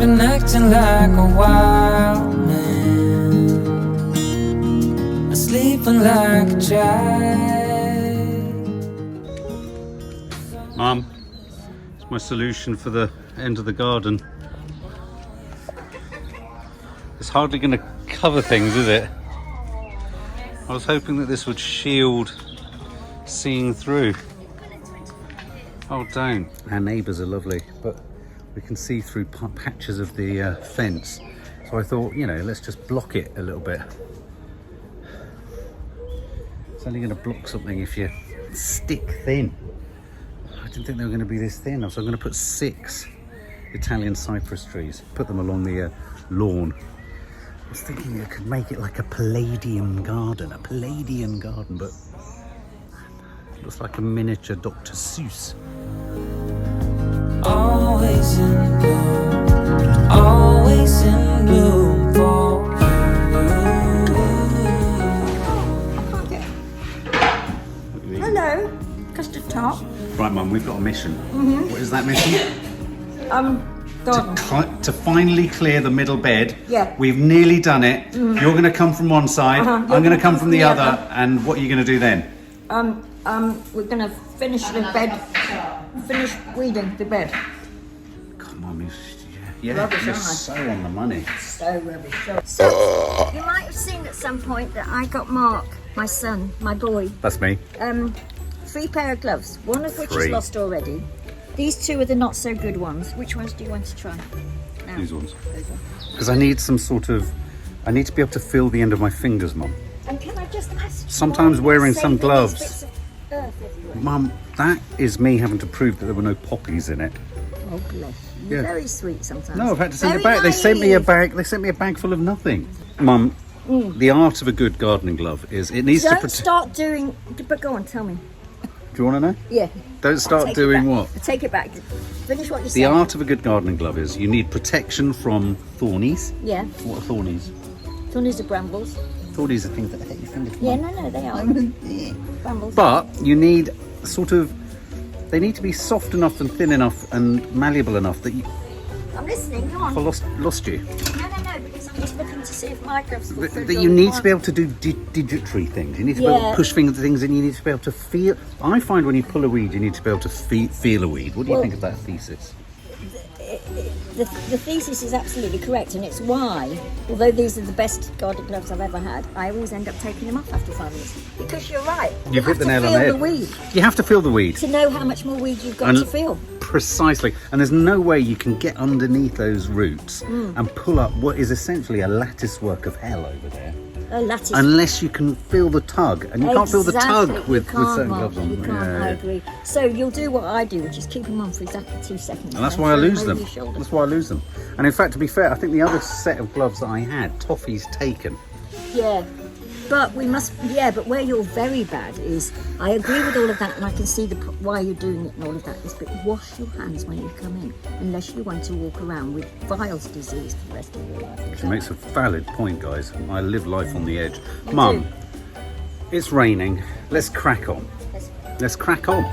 I've been acting like a wild man, sleeping like a child. Mum, it's my solution for the end of the garden. It's hardly going to cover things, is it? I was hoping that this would shield seeing through. Oh, don't. Our neighbours are lovely, but we can see through patches of the fence. So I thought, you know, let's just block it a little bit. It's only going to block something if you stick thin. I didn't think they were going to be this thin, so I'm going to put 6 Italian cypress trees, put them along the lawn. I was thinking you could make it like a Palladian garden, but it looks like a miniature Dr. Seuss. Always in bloom for you. Hello, custard top. Right, Mum, we've got a mission. What is that mission? Garden. To finally clear the middle bed. Yeah. We've nearly done it. You're going to come from one side, I'm going to come from the other. And what are you going to do then? We're gonna finish the bed. Finish weeding the bed. Come on, yeah, Rubbish, you're aren't I? so on the money. So rubbish. So you might have seen at some point that I got Mark, my son, my boy, That's me. 3 pair of gloves. One of which 3. is lost already. These 2 are the not so good ones. Which ones do you want to try? Now, These ones. those ones. Because I need I need to be able to feel the end of my fingers, Mum. And can I just ask? Sometimes why wearing you're some saving gloves. these bits of earth everywhere? Mum, that is me having to prove that there were no poppies in it. Oh bless you. You're Yeah. very sweet sometimes. No, I've had to send Very it back. They sent me a naive. bag. They sent me a bag full of nothing. Mum, the art of a good gardening glove is it needs to Don't protect. start doing. But go on, tell me. Do you want to know? Yeah. Don't start Take it doing back. what? Take it back. Finish what you The said. art of a good gardening glove is you need protection from thornies. Yeah. What are thornies? Thornies are brambles. Thornies are things that hurt your fingers. Yeah, no, they are. Brambles. But you need sort of. They need to be soft enough and thin enough and malleable enough that you. I'm listening, go on. I lost you. No, because I'm just looking to see if my gloves will fit That all you the need to time. be able to do digitary things. You need to be able Yeah. to push things and you need to be able to feel. I find when you pull a weed, you need to be able to feel a weed. What do you Well- think of that thesis? The thesis is absolutely correct, and it's why, although these are the best garden gloves I've ever had, I always end up taking them off after 5 minutes. Because you're right. You've hit the nail on You the have to head. feel the weed You have to feel the weed. to know how much more weed you've got And- to feel. Precisely. And there's no way you can get underneath those roots and pull up what is essentially a lattice work of hell over there. A lattice. Unless you can feel the tug. And you can't feel the tug Exactly. with You can't, certain Mark. gloves on. You can't, Yeah, I yeah. agree. So you'll do what I do, which is keep them on for exactly 2 seconds. And that's then why I throw lose over them. your shoulder. That's why I lose them. And in fact, to be fair, I think the other set of gloves that I had, Toffee's taken. Yeah, but but where you're very bad is, I agree with all of that, and I can see why you're doing it and all of that, is but wash your hands when you come in, unless you want to walk around with Weil's disease for the rest of your life. She makes a valid point, guys. I live life on the edge. Mum, it's raining. Let's crack on. Let's crack on.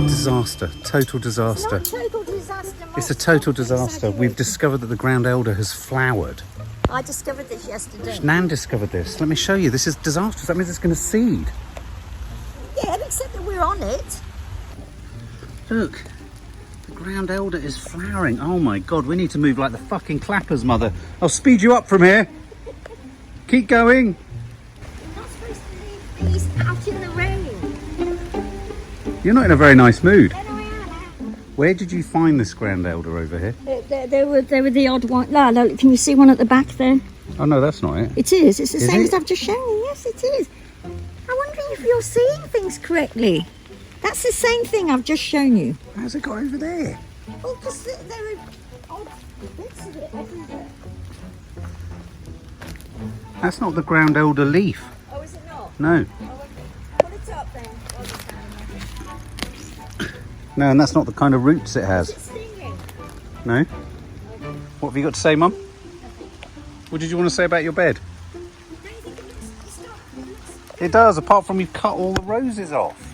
Disaster. Total disaster. Not total disaster, Mark. It's a total disaster. We've discovered that the ground elder has flowered. I discovered this yesterday. Nan discovered this. Let me show you. This is disastrous. That means it's going to seed. Yeah, except that we're on it. Look. The ground elder is flowering. Oh my God, we need to move like the fucking clappers, mother. I'll speed you up from here. Keep going. You're not supposed to leave these out in the rain. You're not in a very nice mood. There I am. Where did you find this ground elder over here? They were the odd one. No, can you see one at the back there? Oh no, that's not it. It is. It's the Is same it? as I've just shown you. Yes, it is. I'm wondering if you're seeing things correctly. That's the same thing I've just shown you. How's it got over there? Well, because there are odd bits of it everywhere. That's not the ground elder leaf. Oh, is it not? No. Oh, okay. Put it up then. No, and that's not the kind of roots it Is has. it stinging? No? What have you got to say, Mum? What did you want to say about your bed? Don't you think it looks stuck? It does, apart from you've cut all the roses off.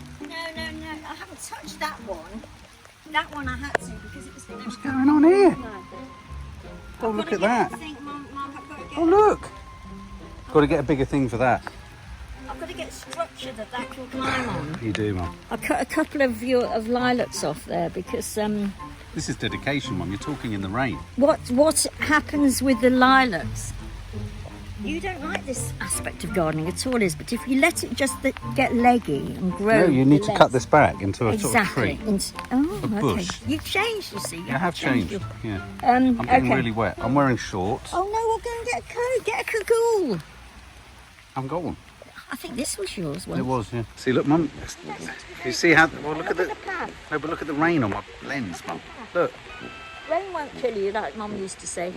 that one. That one I had to because it was. What's going on here? Oh, look at that. Oh, look. Got to get a bigger thing for that. I've got to get structure that can climb on. You do, Mum. I cut a couple of lilacs off there because This is dedication, Mum. You're talking in the rain. what happens with the lilacs? You don't like this aspect of gardening at all, but if you let it just get leggy and grow. No, you need to cut this back into a sort of exactly. tree. A bush. Okay. You've changed, you see. I have changed. Yeah. I'm I'm getting really wet. I'm wearing shorts. Oh no, we'll go and get a coat. Get a cagoule. I haven't got one. I think this was yours. It was, yeah. See, look, Mum. You see how? Well, look at the. pan. No, but look at the rain on my lens, Mum. Look. Rain won't kill you, like Mum used to say.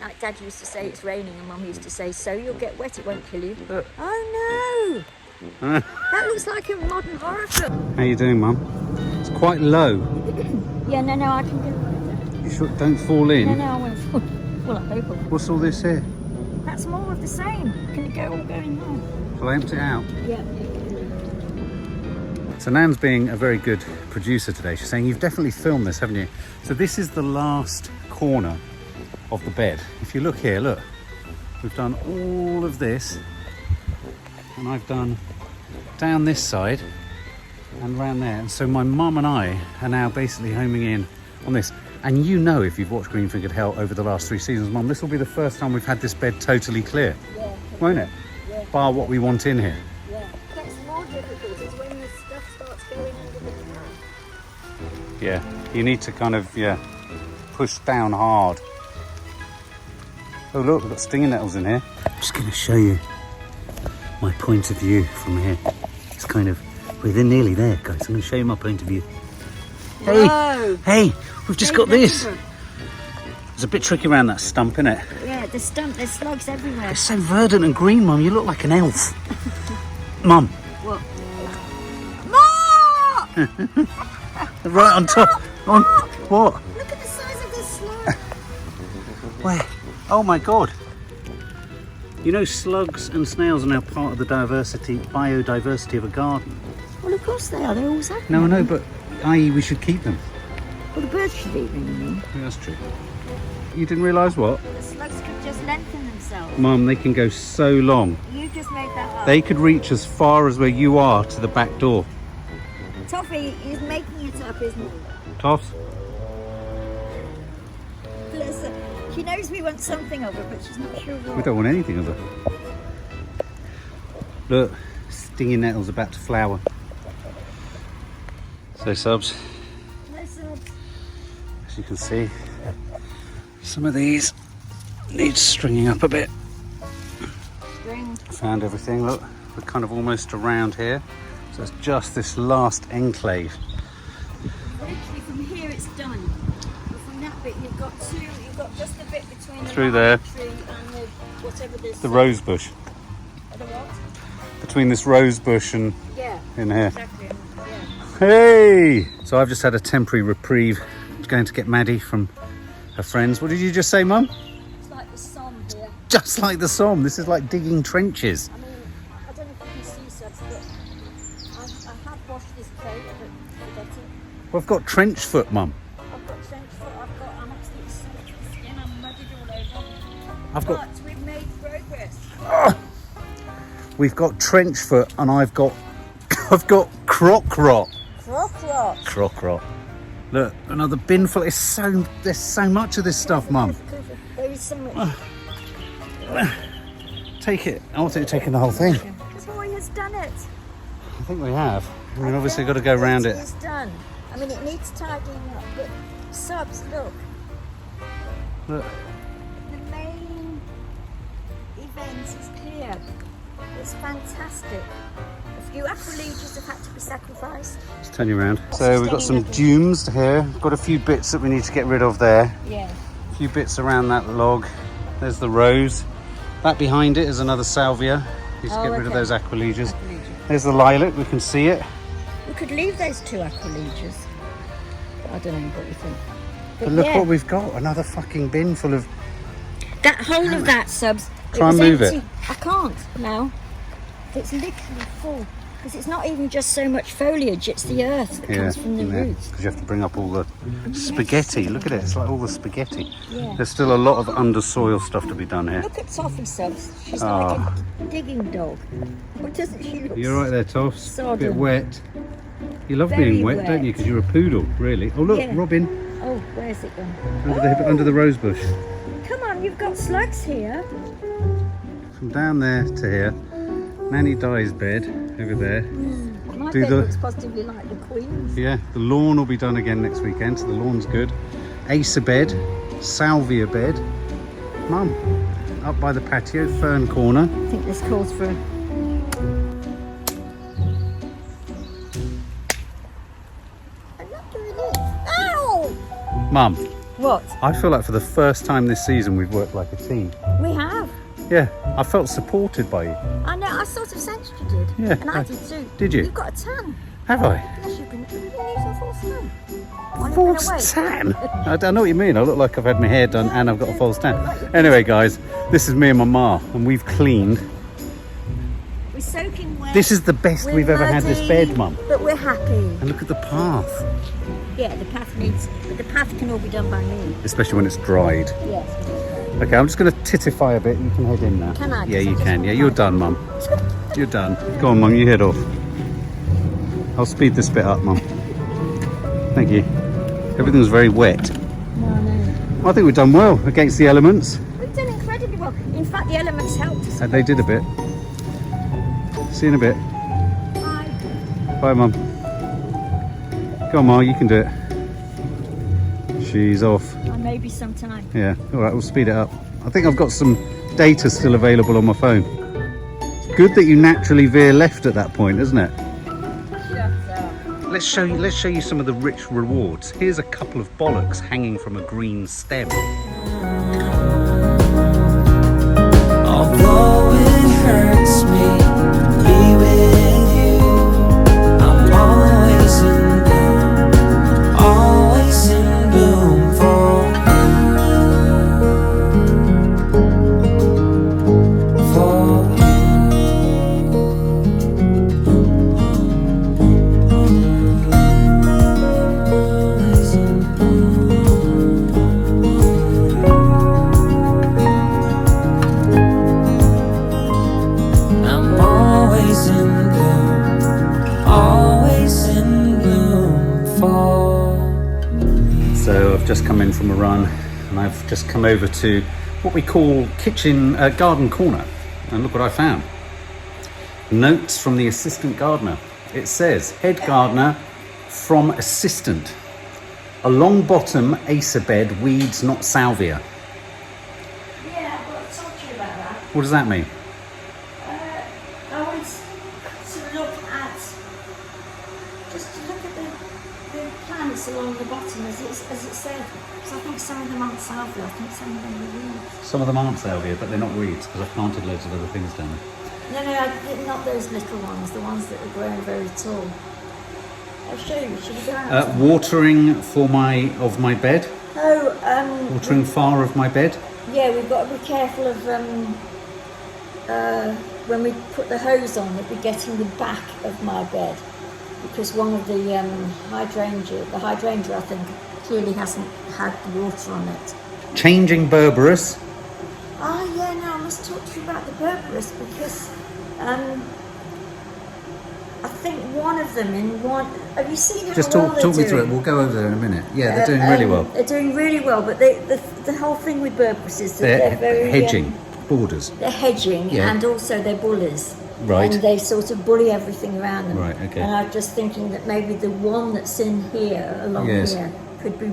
Like Dad used to say, it's raining, and Mum used to say, so you'll get wet, it won't kill you. Look. Oh no! That looks like a modern horror film. How you doing, Mum? It's quite low. Yeah, no, I can do it. You sure don't fall in? No, I won't fall. Well, I hope I won't. What's all this here? That's more of the same. Can it all go in there? Shall I empty it out? Yeah. So Nan's being a very good producer today. She's saying, you've definitely filmed this, haven't you? So this is the last corner of the bed. If you look here, look. We've done all of this. And I've done down this side and round there. And so my mum and I are now basically homing in on this. And you know, if you've watched Green Fingered Hell over the last 3 seasons, Mum, this will be the first time we've had this bed totally clear. Yeah. Won't it? Yeah. Bar what we want in here. Yeah. It gets more difficult is when the stuff starts going under the pan. Yeah, you need to kind of, push down hard. Oh look, we've got stinging nettles in here. I'm just going to show you my point of view from here. It's kind of, we're nearly there, guys. I'm going to show you my point of view. Hey, Whoa. hey, we've just got this. It's a bit tricky around that stump, isn't it? Yeah, the stump, there's slugs everywhere. It's so verdant and green, Mum. You look like an elf. Mum. What? Mark! Right on top. On what? Look at the size of this slug. Where? Oh my God. You know, slugs and snails are now part of the biodiversity of a garden. Well, of course they are. They always have. No, I know, but i.e. we should keep them. Well, the birds should eat them, you mean? Yeah, that's true. You didn't realise what? The slugs could just lengthen themselves. Mum, they can go so long. You just made that up. They could reach as far as where you are to the back door. Toffee is making it up, isn't he? Toffs? Bless her. She knows we want something of her, but she's not sure what. We don't want anything of it. Look, stinging nettles about to flower. So, Subs, Listen. as you can see, some of these need stringing up a bit. String. Found everything, look, we're kind of almost around here. So it's just this last enclave. Literally from here it's done. But from that bit you've got just a bit between Through the there. tree and the whatever this. The rose bush. The what? Between this rose bush and Yeah. in here. Exactly. Yeah. Hey! So I've just had a temporary reprieve. I'm going to get Maddie from her friends. What did you just say, Mum? It's like the Somme here. Just like the Somme. This is like digging trenches. I mean, I don't know if you can see such, but I have washed this coat, but forget it. We've got trench foot, Mum. I've got trench foot, I'm absolutely soaked with skin, I'm muddied all over. I've got But we've made progress. we've got trench foot and I've got croc rot. Croc rot. Croc rot. Look, another bin full. There's so much of this stuff, Mum. There is so much. Take it. I want it taking the whole thing. The boy has done it. I think we have. I mean, obviously got to go round it. It's done. I mean, it needs tidying up, but Subs, look. Look. The main event is clear. It's fantastic. A few aquilegias have had to be sacrificed. Just turn you around. So we've got some dumes here. Got a few bits that we need to get rid of there. Yeah. A few bits around that log. There's the rose. That behind it is another salvia. Need to get rid of those aquilegias. There's the lilac. We can see it. We could leave those 2 aquilegias. I don't know what you think. But look what we've got. Another fucking bin full of... That whole of that, Subs. Try and move it. I can't now. It's literally full. Because it's not even just so much foliage, it's the earth that comes from the roots. Because you have to bring up all the spaghetti. Look at it, it's like all the spaghetti. Yeah. There's still a lot of undersoil stuff to be done here. Look at Toffee subs. She's like a digging dog. What doesn't she look? You're right there, Toffs. A Sodden. bit wet. You love Very being wet, don't you? wet. Because you're a poodle, really. Oh look, Yeah. Robin, Oh, where's it gone? under the rose bush. Come on, you've got slugs here. From down there to here. Nanny Di's bed over there. My Do bed the- looks positively like the Queen's. Yeah, the lawn will be done again next weekend, so the lawn's good. Acer bed, salvia bed. Mum, up by the patio, fern corner. I think this calls for a... I'm not doing it. Ow! Mum, What? I feel like for the first time this season we've worked like a team. We have. Yeah, I felt supported by you. I know, I sort of sensed you did. Yeah, And I I- did too. did you? You've got a tan. Have I? Yes, you've been using a false tan. While you've been False away. tan? I don't know what you mean. I look like I've had my hair done and I've got a false tan. Anyway, guys, this is me and my ma, and we've cleaned. We're soaking wet. This is the best We're we've ever had this muddy, bed, Mum. But we're happy. And look at the path, Yeah, the path needs... But the path can all be done by me. especially when it's dried. Yes. Okay, I'm just going to titify a bit. You can head in now. Can I? Yeah, 'Cause you I just can. want Yeah, to you're hide. done, Mum. You're done. Go on, Mum, you head off. I'll speed this bit up, Mum. Thank you. Everything's very wet. No, no. I think we've done well against the elements. We've done incredibly well. In fact, the elements helped us. They did a bit. See you in a bit. Bye. Bye, Mum. Go on, Ma, you can do it. She's off. Maybe sometime. Yeah, all right, we'll speed it up. I think I've got some data still available on my phone. It's good that you naturally veer left at that point, isn't it? Let's show you some of the rich rewards. Here's a couple of bollocks hanging from a green stem. Although it hurts me to be with you, I'm always in bloom, always in bloom for you, for I'm always in bloom, always in bloom for. So I've just come in from a run and I've just come over to what we call garden corner. And look what I found. Notes from the assistant gardener. It says, head gardener from assistant. A long bottom acer bed, weeds not salvia. Yeah, I've got to talk to you about that. What does that mean? I want to look at, just to look at the plants along the bottom as it said. Because I think some of them aren't salvia, I think some of them are weeds. Some of them aren't salvia, but they're not weeds because I've planted loads of other things down there. No, not those little ones, the ones that are growing very tall. I'll show you, should we go out? Watering for my bed. Oh, Watering far of my bed. yeah, we've got to be careful of when we put the hose on, it'd be getting the back of my bed, because one of the hydrangea I think clearly hasn't had the water on it. Changing berberis. Oh yeah, no, I must talk to you about the berberis because I think one of them have you seen how Just well talk they're me through it. doing? We'll go over there in a minute. Yeah, they're doing really well. They're doing really well, but the whole thing with berberis is that they're very hedging borders. they're hedging Yeah. and also they're bullies. Right. And they sort of bully everything around them. Right, okay. And I'm just thinking that maybe the one that's in here, along Yes. here, could be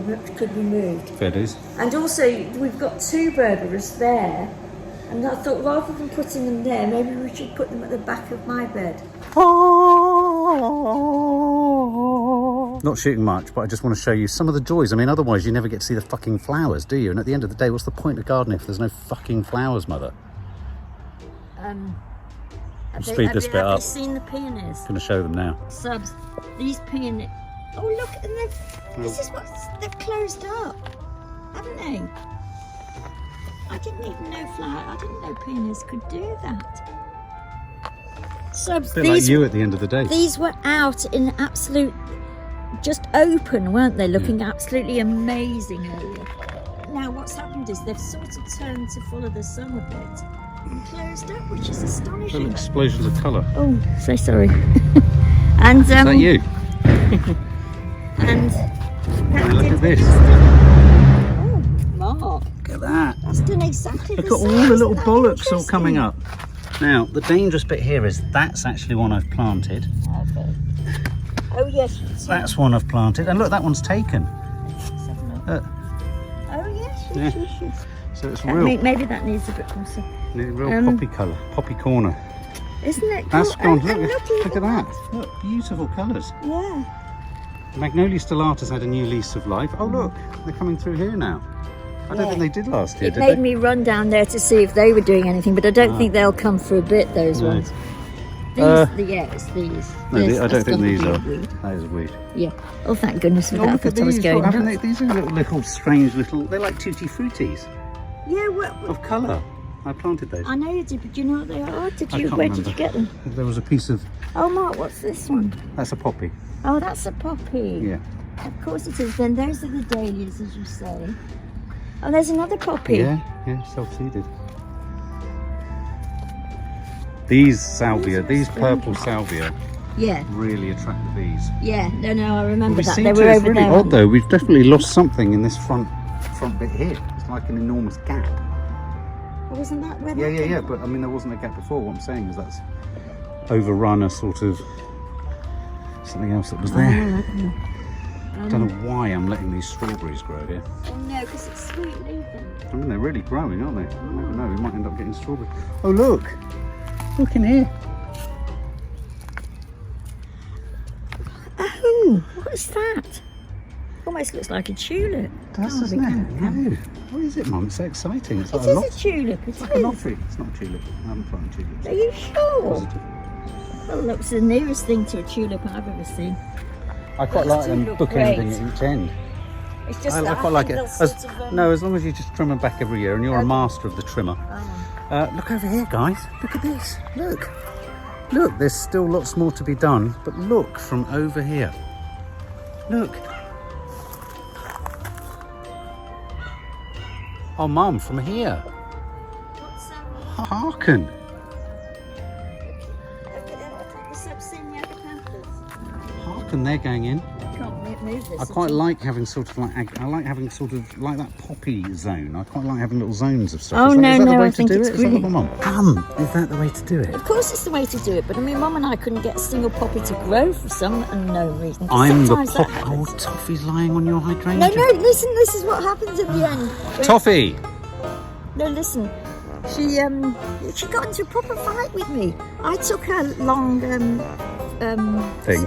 moved. Fair dues. And also, we've got two berberis there. And I thought rather than putting them there, maybe we should put them at the back of my bed. Not shooting much, but I just want to show you some of the joys. I mean, otherwise you never get to see the fucking flowers, do you? And at the end of the day, what's the point of gardening if there's no fucking flowers, Mother? Speed this bit Have up. you seen the peonies? I'm going to show them now. Subs, these peonies. Oh look, and this is what they've closed up, haven't they? I didn't even know I didn't know peonies could do that. subs. A bit like you at the end of the day. These were out in absolute, just open, weren't they? Looking absolutely amazing earlier. Now what's happened is they've sort of turned to follow the sun a bit and closed up, which is astonishing. Little explosions of colour. Oh, so sorry. And Is that you? and Now look at this. oh, Mark, Look at that. that's done exactly Look the at all same. the little Isn't that bollocks all interesting? coming up. Now, the dangerous bit here is that's actually one I've planted. Okay. Oh yes. That's one I've planted. And look, that one's taken. Look. Oh yes. Yeah. Yes. So it's That real, maybe that needs a bit closer. real poppy colour, poppy corner. Isn't it? That's cool? gone. And Look at that. Look, beautiful colours. Yeah. Magnolia stellatus had a new lease of life. Oh look, they're coming through here now. I don't Yeah. think they did last year, It did made they? me run down there to see if they were doing anything, but I don't think they'll come for a bit. Those No. ones. These, it's these. No, This- I don't that's think gotta these be a are. weed. That is weird. Yeah. Oh, thank goodness for Oh, that. I look at thought I was these. going Look, haven't nuts. they? These are little strange little. They're like tutti fruities Yeah. What? of colour. I planted those. I know you did, but do you know what they are? Did I you? can't Where remember. did you get them? There was a piece of. Oh, Mark, what's this one? That's a poppy. Oh, that's a poppy. Yeah. Of course it is. Then those are the dahlias, as you say. Oh, there's another poppy. Yeah. Self-seeded. These salvia, these purple salvia, Yeah. really attract the bees. Yeah. No, I remember We that. seem They to. were It's over really there. odd though. We've definitely lost something in this front bit here. It's like an enormous gap. Wasn't that where Yeah, that came yeah. from? But I mean, there wasn't a gap before. What I'm saying is that's overrun a sort of something else that was there. I don't know why I'm letting these strawberries grow here. Oh no, because it's sweet leaving. I mean, they're really growing, aren't they? I never know. We might end up getting strawberries. Oh look! Look in here. Oh, what is that? Almost looks like a tulip. Does, Oh, doesn't we it? can't- No. What is it, Mum? It's so exciting. It's It like is a a tulip. It It's like a is. lottery. It's not a tulip. I haven't planted tulips. Are you sure? Positive. Well, it looks the nearest thing to a tulip I've ever seen. I quite Those like do them look bookending great. at each end. It's just I that quite like it. they'll sort of, No, as long as you just trim them back every year, and you're a Okay. master of the trimmer. Oh. Look over here, guys. Look at this. Look. Look, there's still lots more to be done, but look from over here. Look. Oh, Mum, from here. What's Hearken. the subsenior panthers? Hearken, they're going in. I can't move this. I quite like having sort of like that poppy zone. I quite like having little zones of stuff. Oh, Is that no, the no, way I to think do it's it? Is that brilliant. what, is that the way to do it? Of course it's the way to do it, but I mean, Mum and I couldn't get a single poppy to grow for some unknown reason. I'm the Sometimes that poppy. happens. Oh, Toffee's lying on your hydrangea. No, listen, this is what happens in the end. Toffee. No, listen. She got into a proper fight with me. I took her long Thing.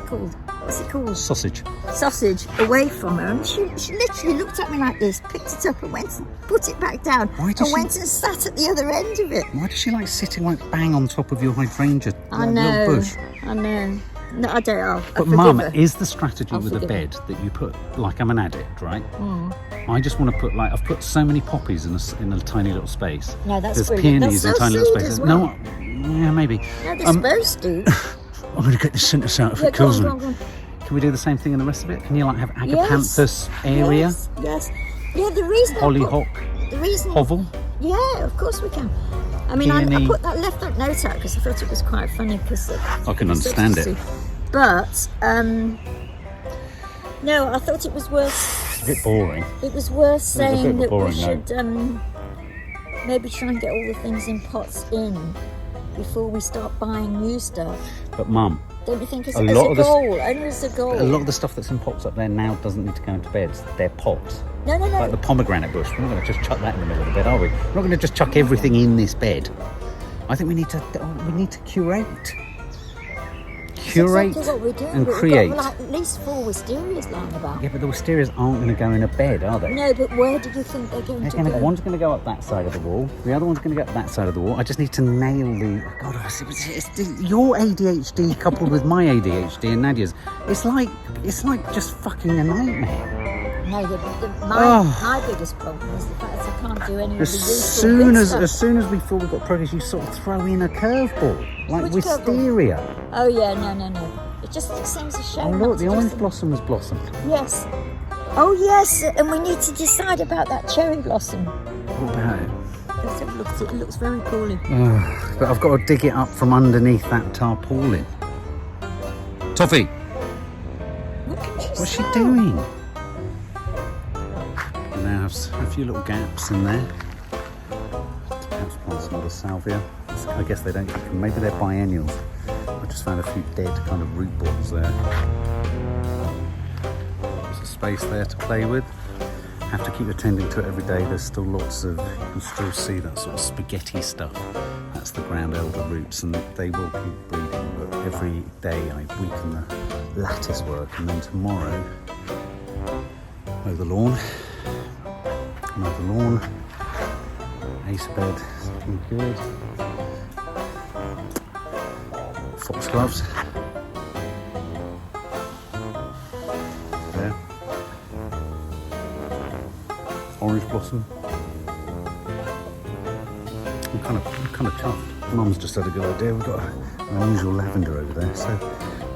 What's it called? Sausage. Sausage away from her, and she literally looked at me like this, picked it up and went and put it back down, Why and does she- went and sat at the other end of it. Why does she like sitting like bang on top of your hydrangea? I like know. Little bush. I know. No, I don't. I But forgive Mum, her. is the strategy I'll with a forgive bed that you put like I'm an addict, right? Mm. I just want to put like I've put so many poppies in a tiny little space. No, that's There's brilliant. peonies That's in tiny so little sweet spaces. as well. No, yeah, maybe. No, they're supposed to. I'm going to get the centre out if Yeah, it go kills on, me. go on, go on. Can we do the same thing in the rest of it? Can you like have Yes. agapanthus area, Yes. Yeah, the reason. hollyhock, The reason. hovel? Yeah, of course we can. I mean, I Peony. put that left that note out because I thought it was quite funny because I can understand it. But no, I thought it was worth. It's a bit boring. It was worth a bit saying of a that we boring should maybe try and get all the things in pots in before we start buying new stuff. But Mum, Don't you think? As A a lot of this- goal, only as a goal. a lot of the stuff that's in pots up there now doesn't need to go into beds. They're pots. No. Like the pomegranate bush. We're not going to just chuck that in the middle of the bed, are we? We're not going to just chuck everything in this bed. I think we need to curate. Curate That's exactly what we're doing, and but create. We've got like at least 4 wisterias lying about. Yeah, but the wisterias aren't going to go in a bed, are they? No, but where do you think they're going to go? One's going to go up that side of the wall. The other one's going to go up that side of the wall. I just need to nail the. Oh God, your ADHD coupled with my ADHD and Nadia's. It's like just fucking a nightmare. No, my biggest problem is the fact that I can't do any of the As useful big stuff. soon as we feel we've got progress, you sort of throw in a curveball, like Which wisteria. Oh yeah, no. It just seems a shame. Oh not look, to the do orange some- blossom has blossomed. Yes. Oh yes, and we need to decide about that cherry blossom. What about it? Let's have a look at it. It looks very poorly. But I've got to dig it up from underneath that tarpaulin. Toffee, what's she doing? And now have a few little gaps in there. Perhaps plant some other salvia. I guess they don't. Maybe they're biennials. I just found a few dead kind of root balls there. There's a space there to play with. Have to keep attending to it every day. There's still lots of, you can still see that sort of spaghetti stuff. That's the ground elder roots, and they will keep breeding. But every day I weaken the lattice work, and then tomorrow mow the lawn. Ace bed is looking good. Foxgloves. There. Orange blossom. I'm kind of chuffed. Mum's just had a good idea. We've got an unusual lavender over there, so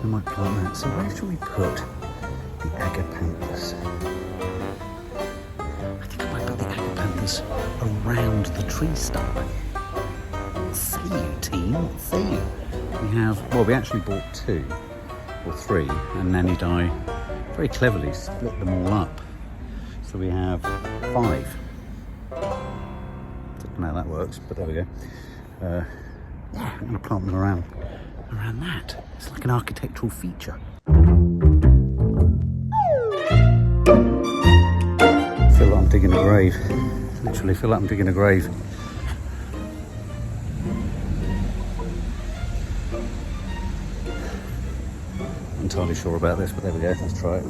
we might plant that. So where should we put the agapanthus? I think I might put the agapanthus around the tree stump. See you, team. See you. We actually bought 2 or 3, and Nanny very cleverly split them all up. So we have 5. Don't know how that works, but there we go. Yeah, I'm going to plant them around that. It's like an architectural feature. I feel like I'm digging a grave. Literally feel like I'm digging a grave. Not entirely sure about this, but there we go. Let's try it.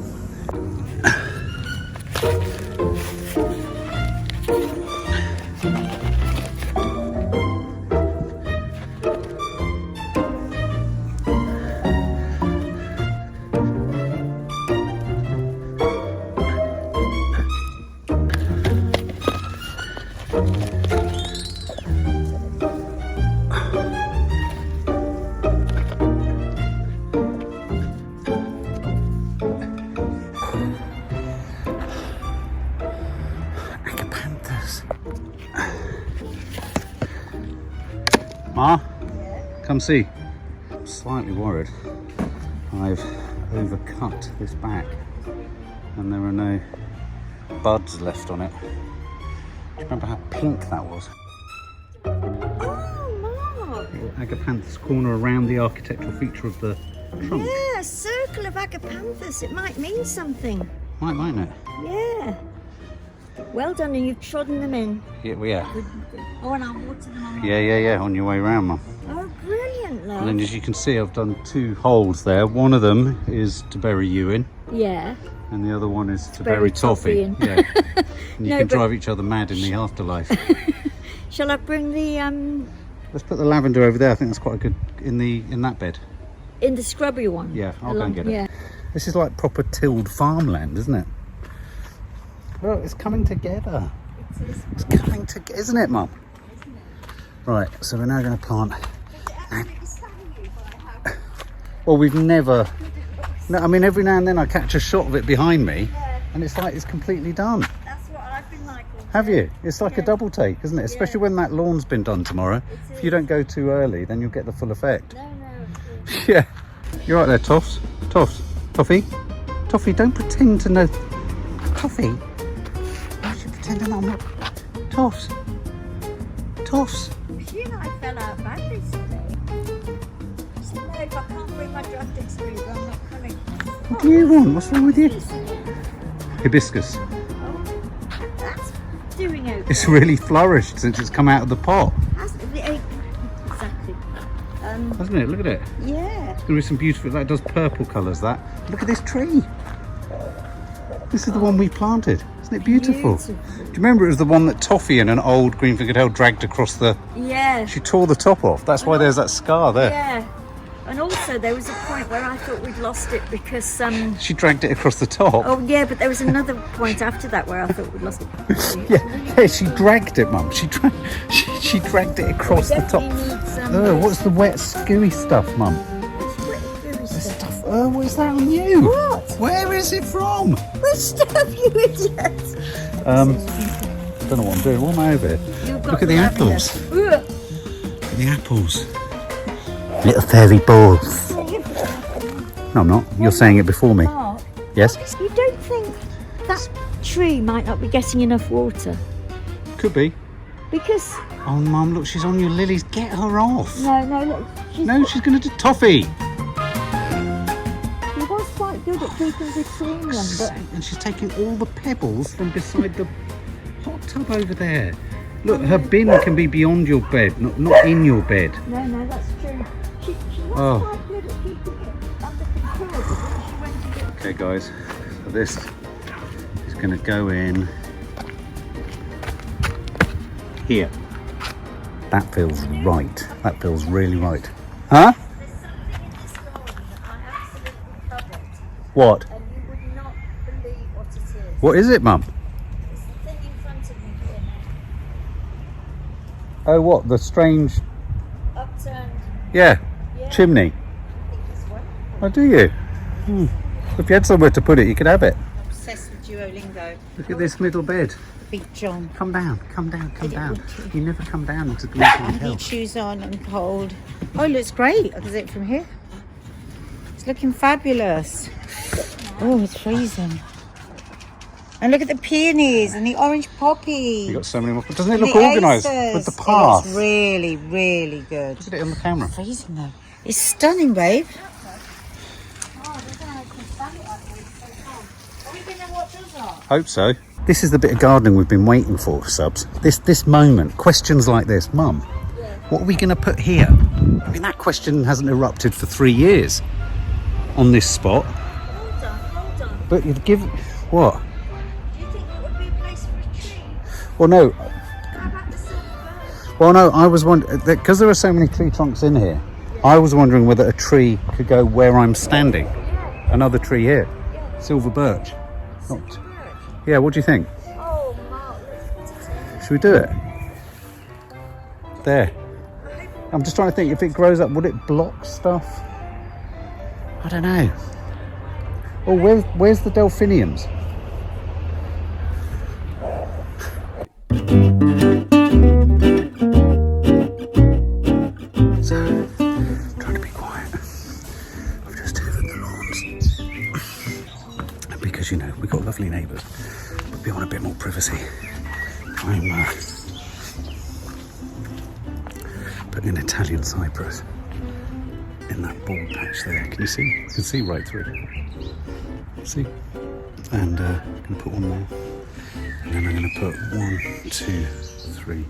Ma, come see. I'm slightly worried. I've overcut this back and there are no buds left on it. Do you remember how pink that was? Oh, Mark. Little agapanthus corner around the architectural feature of the trunk. Yeah, a circle of agapanthus. It might mean something. Mightn't it? Yeah. Well done, and you've trodden them in. Yeah, well, yeah. Oh, and I'll water them on. Yeah. On your way round, Mum. Oh, brilliant, love. And then, as you can see, I've done 2 holes there. One of them is to bury you in, Yeah. and the other one is to bury bury Toffee Toffee. in. Yeah. And you No, can but- drive each other mad in the afterlife. Shall I bring the Let's put the lavender over there. I think that's quite a good in that bed. in the scrubby one? Yeah, I'll go and get it. Yeah. This is like proper tilled farmland, isn't it? Well, it's coming together. It's coming together, isn't it, Mum? Right, so we're now going to plant. Well, we've never. No, I mean, every now and then I catch a shot of it behind me, and it's like it's completely done. That's what I've been like. Have you? It's like a double take, isn't it? Especially when that lawn's been done tomorrow. If you don't go too early, then you'll get the full effect. No. Yeah. You're right there, Toffs. Toffee, don't pretend to know. Toffee? Why should you pretend to know I'm not? Toffs. She and I fell out badly today. She said, no, if I can't bring my drafting screws, I'm not coming. What do you want? What's wrong with you? Hibiscus. Oh, that's doing okay. It's really flourished since it's come out of the pot, Exactly. hasn't it? Look at it. Yeah. There is some beautiful. That does purple colours. That. Look at this tree. This is the one we planted. Isn't it beautiful? Do you remember it was the one that Toffee and an old green-fingered hell dragged across the... Yeah. She tore the top off. That's why there's that scar there. Yeah. And also there was a point where I thought we'd lost it because She dragged it across the top. oh yeah, but there was another point after that where I thought we'd lost it. Yeah, she dragged it, Mum. She dragged it across the top. Oh, what's the wet, scooey stuff, Mum? Stuff. Oh, what's that on you? What? Where is it from? Which stuff, you idiot? Don't know what I'm doing. What am I over here? Look at the apples. Ugh. The apples. Little fairy balls. No, I'm not. You're saying it before me. Mark, Yes? you don't think that tree might not be getting enough water? Could be. Because Oh, Mum, look, she's on your lilies. Get her off. no, look, No, she's going to do Toffee. she was quite good at keeping between them, but And she's taking all the pebbles from beside the hot tub over there. Look, her bin can be beyond your bed, not in your bed. no, that's true. She was Oh. quite good at keeping it under control, but when she went to get Okay, guys, so this is going to go in here. That feels right. That feels really right. Huh? What? and you would not believe what it is. What is it, Mum? It's the thing in front of me here. Oh, what? The strange, Upturned, yeah, yeah. chimney. I think it's wonderful. Oh, do you? If you had somewhere to put it, you could have it. Obsessed with Duolingo. Look at this middle bed. Big John. Come down, come down, come down. want You never come down into the meeting Heat hill. shoes on and cold. Oh, it looks great. I can see it from here. It's looking fabulous. Oh, it's freezing. And look at the peonies and the orange poppy. You got so many more. Doesn't it and look the organised acers. with the It path? looks really, really good. Look at it on the camera. Freezing though. It's stunning, babe. Hope so. This is the bit of gardening we've been waiting for, subs. This moment, questions like this, Mum. What are we going to put here? I mean, that question hasn't erupted for 3 years on this spot. Hold on. But you'd give what? Do you think that would be a place for a tree? Well, no. How about the silver bird? Well, no. I was wondering because there are so many tree trunks in here. I was wondering whether a tree could go where I'm standing. Another tree here, silver birch. Not. Yeah. What do you think? Oh, Mark, let's put it in. Should we do it? There. I'm just trying to think, if it grows up, would it block stuff? I don't know. Oh, where's the delphiniums? So, trying to be quiet. I've just delivered the lawns. Because, you know, we've got lovely neighbours, but we want a bit more privacy. I'm putting an Italian cypress in that bald patch there. Can you see? You can see right through. See? And I'm going to put one there. And then I'm going to put 1, 2, 3,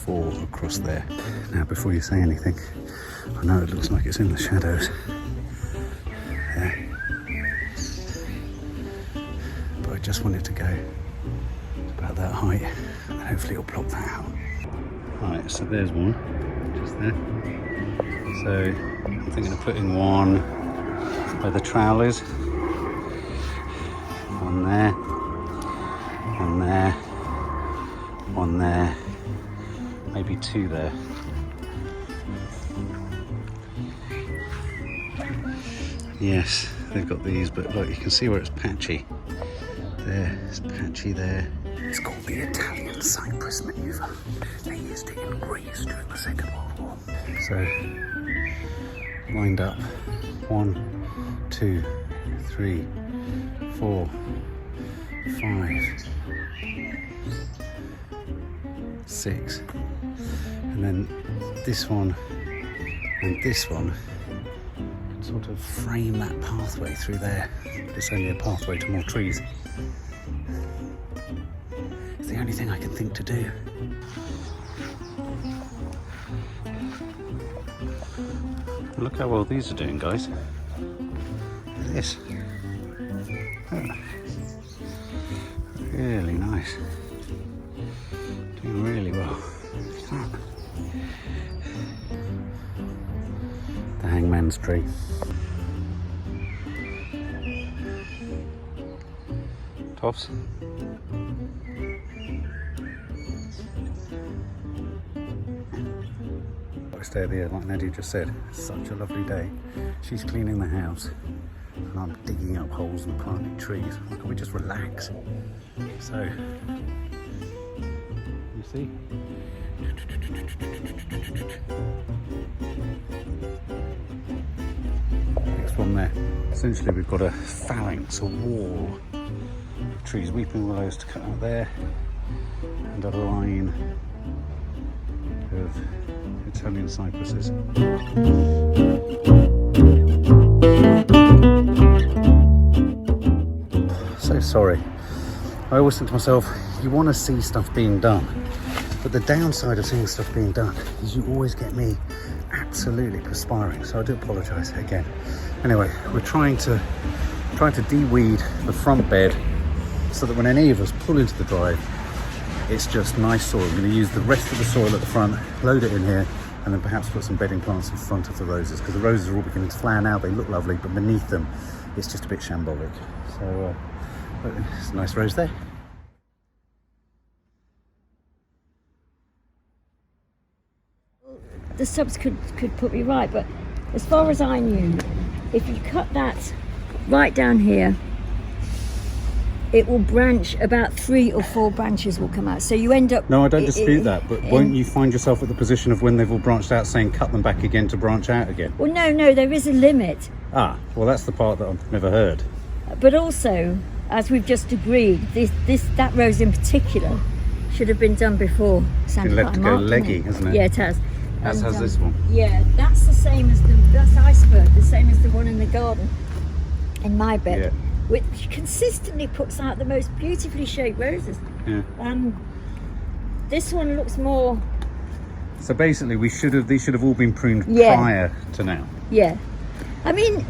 4 across there. Now, before you say anything, I know it looks like it's in the shadows. There. But I just want it to go about that height, and hopefully it'll block that out. Right, so there's one, just there. So I'm thinking of putting one where the trowel is. One there, one there, one there, maybe 2 there. Yes, they've got these, but look, you can see where it's patchy. There, it's patchy there. It's called the Italian cypress manoeuvre. They used it in Greece during the Second World War. So, lined up. 1, 2, 3, 4, 5, 6. And then this one and this one sort of frame that pathway through there. It's only a pathway to more trees. It's the only thing I can think to do. Look how well these are doing, guys. Look at this. Really nice. Doing really well. The hangman Christmas tree. Toffs. I stay there, like Nanny just said. It's such a lovely day. She's cleaning the house and I'm digging up holes and planting trees. Why can't we just relax? So, you see? Next one there. Essentially we've got a phalanx, a wall of trees, weeping willows to cut out there, and a line of Italian cypresses. So sorry. I always think to myself, you want to see stuff being done, but the downside of seeing stuff being done is you always get me absolutely perspiring, so I do apologise again. Anyway, we're trying to de-weed the front bed so that when any of us pull into the drive, it's just nice soil. We're going to use the rest of the soil at the front, load it in here, and then perhaps put some bedding plants in front of the roses, because the roses are all beginning to flower now. They look lovely, but beneath them it's just a bit shambolic. So it's a nice rose there. The subs could put me right, but as far as I knew, if you cut that right down here, it will branch, about 3 or 4 branches will come out. So you end up... No, I don't dispute that, but won't you find yourself at the position of when they've all branched out saying cut them back again to branch out again? Well, no, there is a limit. Ah, well that's the part that I've never heard. But also, as we've just agreed, that rose in particular should have been done before Santa Been left to go Mark, leggy, hasn't it? Yeah, it has. As And, has this one. Yeah, that's the same as that's iceberg, the same as the one in the garden, in my bed, Yeah. which consistently puts out the most beautifully shaped roses. Yeah. This one looks more... So basically, these should have all been pruned Yeah. prior to now. Yeah. I mean,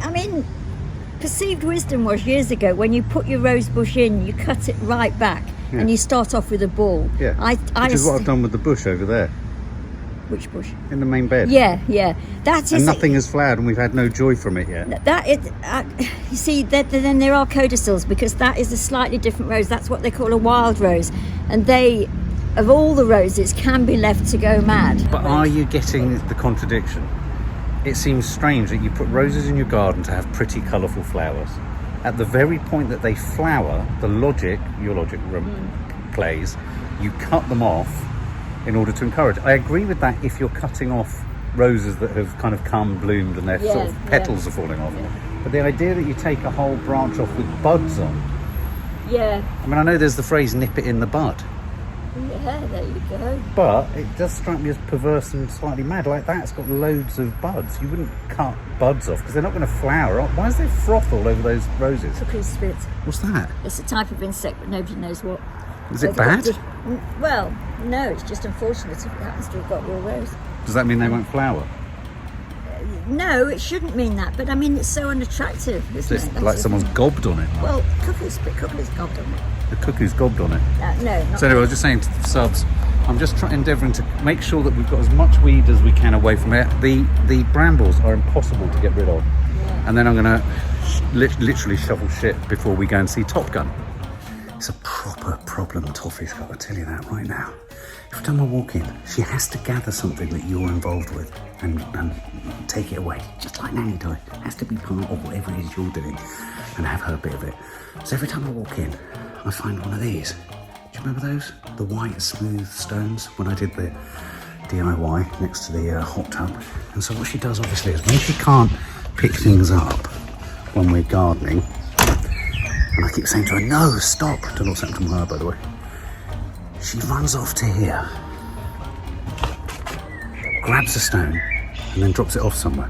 perceived wisdom was years ago, when you put your rose bush in, you cut it right back, Yeah. and you start off with a ball. Yeah. Which is what I've done with the bush over there Which bush? in the main bed. Yeah. That is... And nothing has flowered, and we've had no joy from it yet. That is, you see, then there are codicils, because that is a slightly different rose. That's what they call a wild rose, and they, of all the roses, can be left to go mad. But are you getting the contradiction? It seems strange that you put roses in your garden to have pretty colourful flowers. At the very point that they flower, your logic plays, you cut them off in order to encourage. I agree with that if you're cutting off roses that have kind of come, bloomed, and their sort of petals are falling off. But the idea that you take a whole branch off with buds on, Yeah, I mean, I know there's the phrase nip it in the bud, there you go. but it does strike me as perverse and slightly mad. Like that's got loads of buds. You wouldn't cut buds off because they're not going to flower. Why is there froth all over those roses? Cuckoo spit. What's that? It's a type of insect, but nobody knows what. Is it bad? Well, no, it's just unfortunate if it happens to have got your rose. Does that mean they won't flower? No, it shouldn't mean that, but I mean, it's so unattractive, isn't It's it? That's like the someone's thing. gobbed on it. Well, cuckoo's gobbed on it. The cuckoo's gobbed on it. No, not So anyway, I was just saying to the subs, I'm just endeavouring to make sure that we've got as much weed as we can away from it. The brambles are impossible to get rid of. Yeah. And then I'm going to literally shovel shit before we go and see Top Gun. It's a proper problem Toffee's got, I tell you that right now. Every time I walk in, she has to gather something that you're involved with and take it away. Just like Nanny does. It has to be part of whatever it is you're doing and have her bit of it. So every time I walk in, I find one of these. Do you remember those? The white smooth stones when I did the DIY next to the hot tub. And so what she does obviously is when she can't pick things up when we're gardening, and I keep saying to her, no, stop. Don't know what's happened to her, by the way. She runs off to here, grabs a stone, and then drops it off somewhere.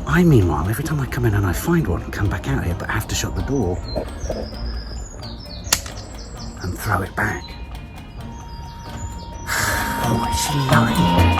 I, meanwhile, every time I come in and I find one, come back out here, but I have to shut the door and throw it back. Oh, is she lying?